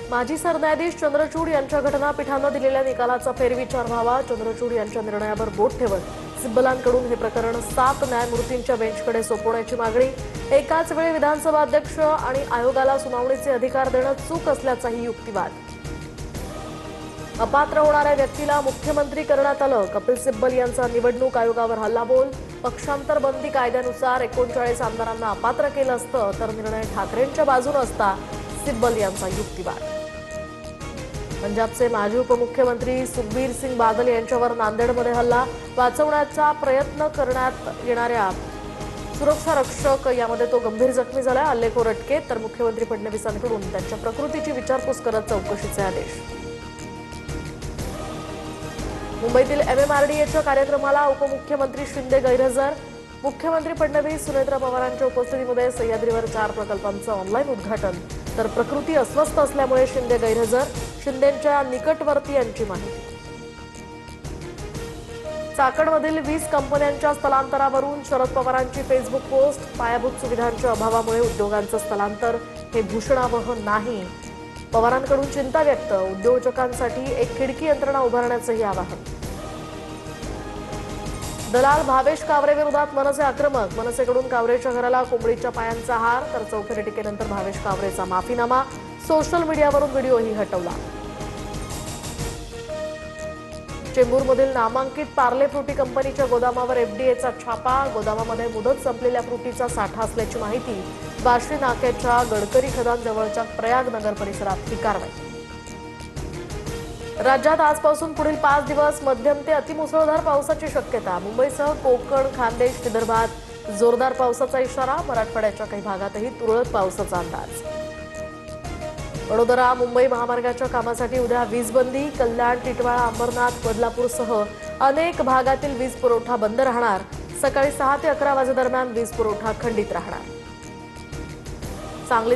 माजी सरन्यायाधीश चंद्रचूड यांच्या घटनापीठानं दिलेल्या निकालाचा फेरविचार व्हावा। चंद्रचूड यांच्या निर्णयावर बोट ठेवत सिब्बलांकडून हे प्रकरण 7 न्यायमूर्तींच्या बेंचकडे सोपवण्याची मागणी। एकाच वेळी विधानसभा अध्यक्ष आणि आयोगाला सुनावणीचे अधिकार देणं चूक असल्याचाही युक्तिवाद। अपात्र होणाऱ्या व्यक्तीला मुख्यमंत्री करण्यात आलं। कपिल सिब्बल यांचा निवडणूक आयोगावर हल्लाबोल। पक्षांतर बंदी कायद्यानुसार 39 आमदारांना अपात्र केलं असतं तर निर्णय ठाकरेंच्या बाजूने असता, सिब्बल यांचा युक्तिवाद। पंजाबचे माजी उपमुख्यमंत्री सुखबीर सिंग बादल यांच्यावर नांदेडमध्ये हल्ला। वाचवण्याचा प्रयत्न करण्यात येणाऱ्या सुरक्षा रक्षक यामध्ये तो गंभीर जखमी झाला। हल्लेखोर अटकेत तर मुख्यमंत्री फडणवीसांकडून त्यांच्या प्रकृतीची विचारपूस करत चौकशीचे आदेश। मुंबईतील MMRDAच्या कार्यक्रमाला उपमुख्यमंत्री शिंदे गैरहजर। मुख्यमंत्री फडणवीस सुनेत्रा पवारांच्या उपस्थितीमध्ये सह्याद्रीवर 4 प्रकल्पांचं ऑनलाईन उद्घाटन तर प्रकृती अस्वस्थ असल्यामुळे शिंदे गैरहजर। शिंदेंच्या निकटवर्ती यांची माहिती। चाकणमधील 20 कंपन्यांच्या स्थलांतरावरून शरद पवारांची फेसबुक पोस्ट। पायाभूत सुविधांच्या अभावामुळे उद्योगांचं स्थलांतर हे भूषणावह नाही। पवारांकडून चिंता व्यक्त। उद्योजकांसाठी एक खिडकी यंत्रणा उभारण्याचंही आवाहन। दलाल भावेश कावरे विरोधात मनसे आक्रमक। मनसेकडून कावरेच्या घराला कोंबडीच्या पायांचा हार तर चौफेर टीकेनंतर भावेश कावरेचा माफीनामा। सोशल मीडियावरून व्हिडिओही हटवला। चेंबूरमधील नामांकित पार्ले फ्रुटी कंपनीच्या गोदामावर FDAचा छापा। गोदामामध्ये मुदत संपलेल्या फ्रुटीचा साठा असल्याची माहिती। बार्शी नाक्याच्या गडकरी खदानजवळच्या प्रयाग नगर परिसरात ही कारवाई। राज्यात आजपासून पुढील 5 दिवस मध्यम ते अतिमुसळधार पावसाची शक्यता। मुंबईसह कोकण, खानदेश, विदर्भात जोरदार पावसाचा इशारा। मराठवाड्याच्या काही भागातही तुरळक पावसाचा अंदाज। वडोदरा मुंबई महामार्गाच्या कामासाठी उद्या वीज बंदी। कल्याण, टिटवाळा, अंबरनाथ, बदलापूरसह अनेक भागातील वीज पुरवठा बंद राहणार। सकाळी 6 ते 11 वाजेदरम्यान वीज पुरवठा खंडित राहणार। सांगली